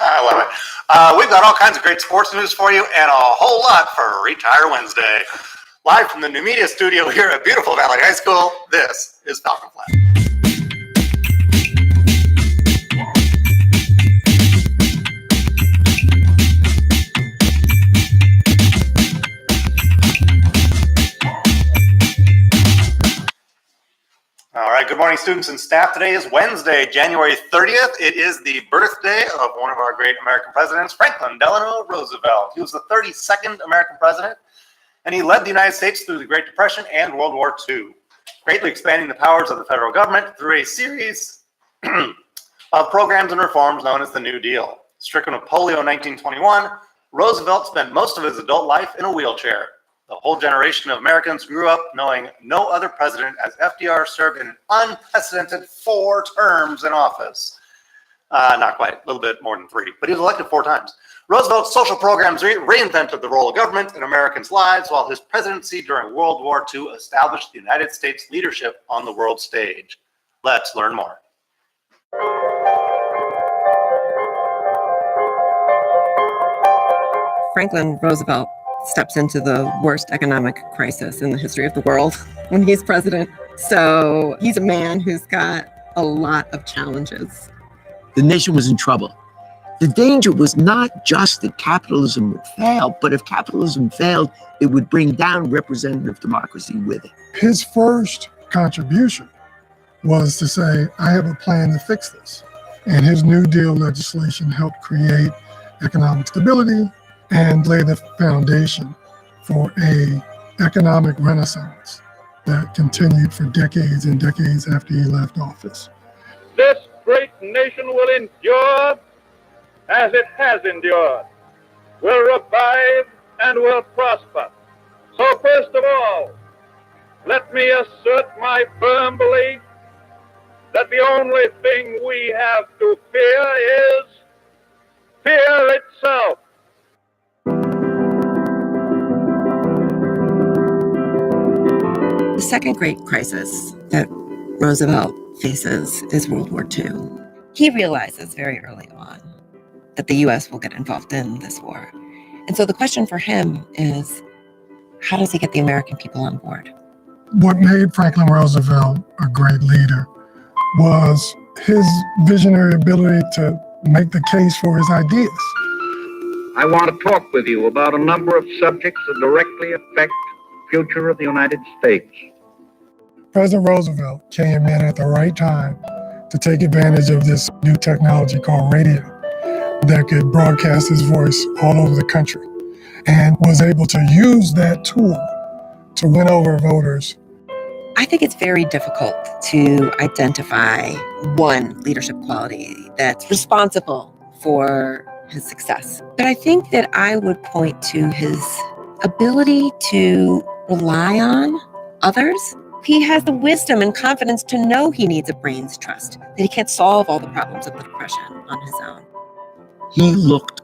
I love it. We've got all kinds of great sports news for you and a whole lot for Retire Wednesday. Live from the New Media Studio here at beautiful Valley High School, this is Falcon Flash. All right, good morning, students and staff. Today is Wednesday, January 30th. It is the birthday of one of our great American presidents, Franklin Delano Roosevelt. He was the 32nd American president, and he led the United States through the Great Depression and World War II, greatly expanding the powers of the federal government through a series of programs and reforms known as the New Deal. Stricken with polio in 1921, Roosevelt spent most of his adult life in a wheelchair. The whole generation of Americans grew up knowing no other president, as FDR served in an unprecedented 4 terms in office. Not quite, a little bit more than 3, but he was elected 4 times. Roosevelt's social programs reinvented the role of government in Americans' lives, while his presidency during World War II established the United States leadership on the world stage. Let's learn more. Franklin Roosevelt steps into the worst economic crisis in the history of the world when he's president. So he's a man who's got a lot of challenges. The nation was in trouble. The danger was not just that capitalism would fail, but if capitalism failed, it would bring down representative democracy with it. His first contribution was to say, I have a plan to fix this. And his New Deal legislation helped create economic stability and lay the foundation for an economic renaissance that continued for decades and decades after he left office. This great nation will endure as it has endured, will revive and will prosper. So first of all, let me assert my firm belief that the only thing we have to fear is fear itself. The second great crisis that Roosevelt faces is World War II. He realizes very early on that the U.S. will get involved in this war. And so the question for him is, how does he get the American people on board? What made Franklin Roosevelt a great leader was his visionary ability to make the case for his ideas. I want to talk with you about a number of subjects that directly affect the future of the United States. President Roosevelt came in at the right time to take advantage of this new technology called radio that could broadcast his voice all over the country, and was able to use that tool to win over voters. I think it's very difficult to identify one leadership quality that's responsible for his success. But I think that I would point to his ability to rely on others. He has the wisdom and confidence to know he needs a brain's trust, that he can't solve all the problems of the Depression on his own. He looked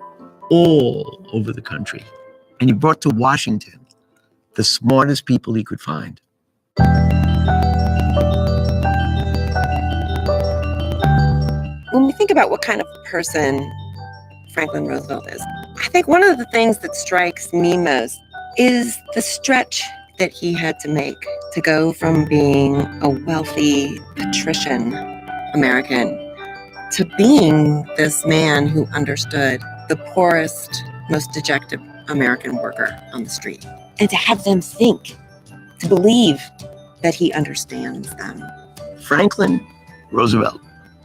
all over the country, and he brought to Washington the smartest people he could find. When we think about what kind of person Franklin Roosevelt is, I think one of the things that strikes me most is the stretch that he had to make to go from being a wealthy patrician American to being this man who understood the poorest, most dejected American worker on the street. And to have them think, to believe that he understands them. Franklin Roosevelt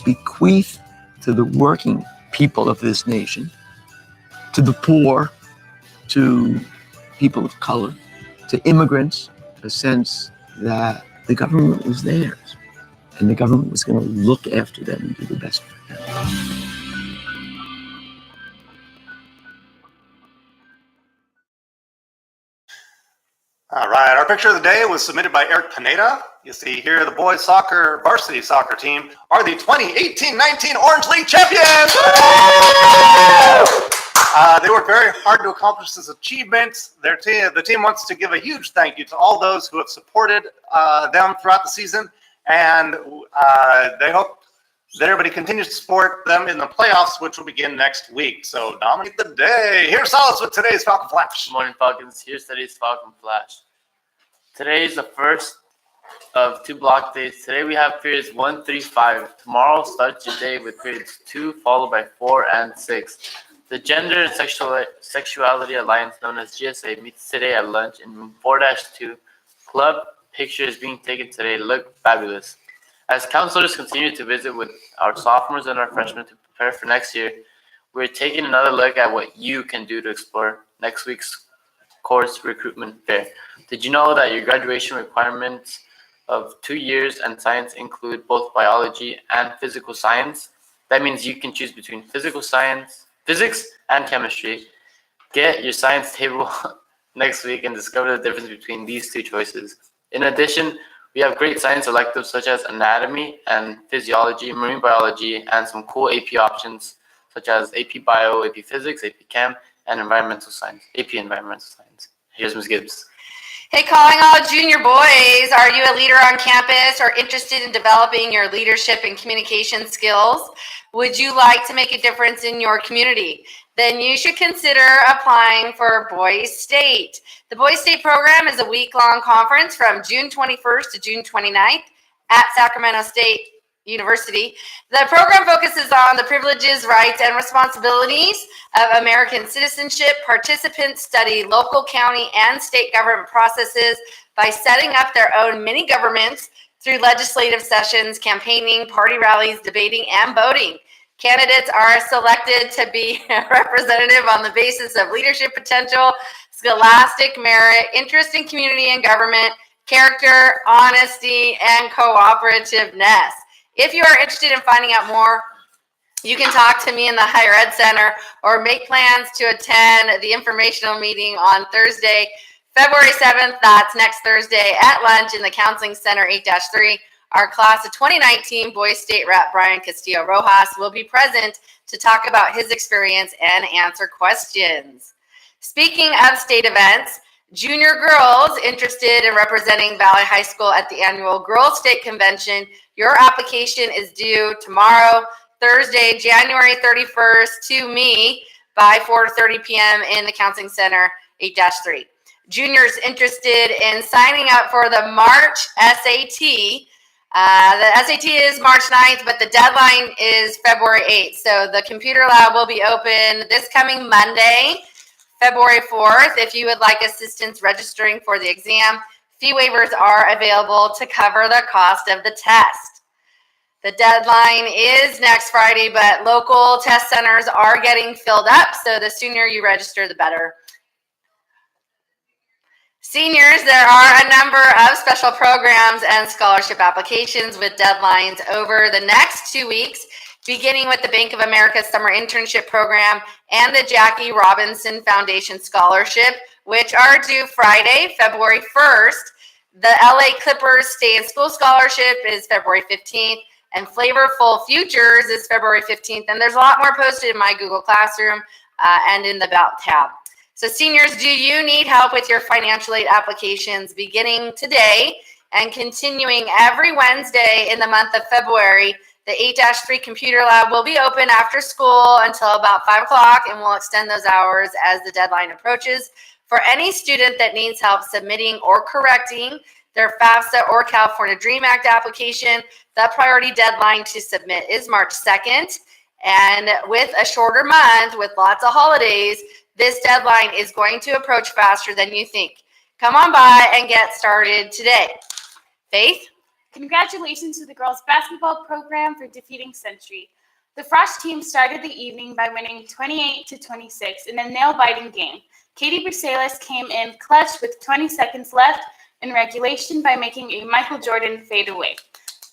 bequeathed to the working people of this nation, to the poor, to people of color, to immigrants, a sense that the government was theirs and the government was going to look after them and do the best for them. All right, our picture of the day was submitted by Eric Pineda. You see here the boys soccer, varsity soccer team are the 2018-19 Orange League champions. They worked very hard to accomplish this achievement. The team wants to give a huge thank you to all those who have supported them throughout the season, and they hope that everybody continues to support them in the playoffs, which will begin next week. So dominate the day. Here's Silas with today's Falcon Flash. Good morning, Falcons. Here's today's Falcon Flash. Today is the first of 2 block days. Today we have periods 1 through 5. Tomorrow starts your day with periods 2 followed by 4 and 6. The Gender and Sexuality Alliance, known as GSA, meets today at lunch in room 4-2. Club pictures being taken today look fabulous. As counselors continue to visit with our sophomores and our freshmen to prepare for next year, we're taking another look at what you can do to explore next week's course recruitment fair. Did you know that your graduation requirements of 2 years and science include both biology and physical science? That means you can choose between physics and chemistry. Get your science table next week and discover the difference between these 2 choices. In addition, we have great science electives such as anatomy and physiology, marine biology, and some cool AP options such as AP Bio, AP Physics, AP Chem, and Environmental Science, AP Environmental Science. Here's Ms. Gibbs. Hey, calling all junior boys. Are you a leader on campus or interested in developing your leadership and communication skills? Would you like to make a difference in your community? Then you should consider applying for Boys State. The Boys State program is a week-long conference from June 21st to June 29th at Sacramento State University. The program focuses on the privileges, rights, and responsibilities of American citizenship. Participants study local, county, and state government processes by setting up their own mini governments through legislative sessions, campaigning, party rallies, debating, and voting. Candidates are selected to be a representative on the basis of leadership potential, scholastic merit, interest in community and government, character, honesty, and cooperativeness. If you are interested in finding out more, you can talk to me in the Higher Ed Center or make plans to attend the informational meeting on Thursday, February 7th. That's next Thursday at lunch in the Counseling Center 8-3. Our class of 2019 Boys State Rep Brian Castillo Rojas will be present to talk about his experience and answer questions. Speaking of state events, junior girls interested in representing Valley High School at the annual Girls State Convention, your application is due tomorrow, Thursday, January 31st to me by 4:30 p.m. in the Counseling Center 8-3. Juniors interested in signing up for the March SAT The SAT is March 9th, but the deadline is February 8th. So the computer lab will be open this coming Monday, February 4th. If you would like assistance registering for the exam, fee waivers are available to cover the cost of the test. The deadline is next Friday, but local test centers are getting filled up, so the sooner you register, the better. Seniors, there are a number of special programs and scholarship applications with deadlines over the next 2 weeks, beginning with the Bank of America Summer Internship Program and the Jackie Robinson Foundation Scholarship, which are due Friday, February 1st. The LA Clippers Stay in School Scholarship is February 15th, and Flavorful Futures is February 15th. And there's a lot more posted in my Google Classroom and in the About tab. So seniors, do you need help with your financial aid applications beginning today and continuing every Wednesday in the month of February? The 8-3 computer lab will be open after school until about 5 o'clock, and we'll extend those hours as the deadline approaches. For any student that needs help submitting or correcting their FAFSA or California DREAM Act application, the priority deadline to submit is March 2nd. And with a shorter month with lots of holidays, this deadline is going to approach faster than you think. Come on by and get started today. Faith? Congratulations to the girls basketball program for defeating Century. The Frosh team started the evening by winning 28-26 in a nail-biting game. Katie Briselis came in clutch with 20 seconds left in regulation by making a Michael Jordan fadeaway.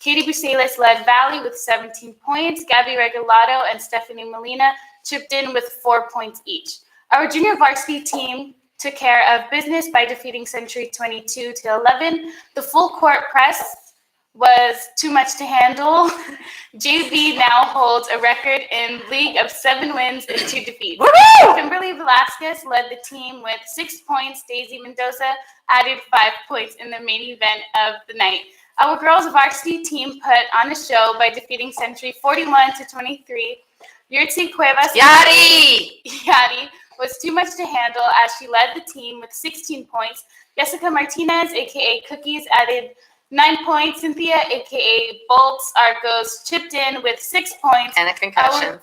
Katie Briselis led Valley with 17 points. Gabby Regalado and Stephanie Molina chipped in with 4 points each. Our junior varsity team took care of business by defeating Century 22-11. The full court press was too much to handle. JB now holds a record in league of 7 wins and 2 defeats. Woo-hoo! Kimberly Velasquez led the team with 6 points. Daisy Mendoza added 5 points in the main event of the night. Our girls varsity team put on a show by defeating Century 41-23. Yurtzi Cuevas Yadi was too much to handle as she led the team with 16 points. Jessica Martinez, a.k.a. Cookies, added 9 points. Cynthia, a.k.a. Bolts Arcos, chipped in with 6 points. And a concussion.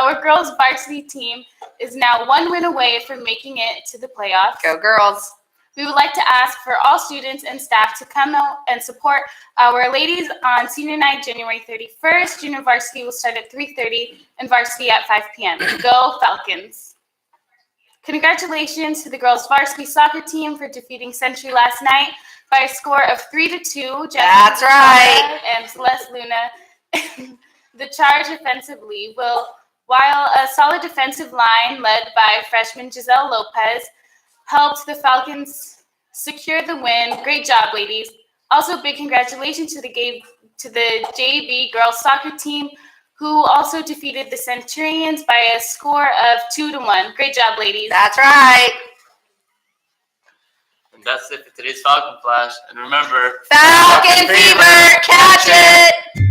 Our girls varsity team is now 1 win away from making it to the playoffs. Go girls. We would like to ask for all students and staff to come out and support our ladies on senior night, January 31st. Junior varsity will start at 3:30 and varsity at 5 p.m. Go Falcons. Congratulations to the girls varsity soccer team for defeating Century last night by a score of 3-2. That's right. And Celeste Luna. The charge offensively while a solid defensive line led by freshman Giselle Lopez helped the Falcons secure the win. Great job, ladies. Also, big congratulations to the JV girls soccer team, who also defeated the Centurions by a score of 2-1. Great job, ladies. That's right. And that's it for today's Falcon Flash. And remember, Falcon Fever, catch it!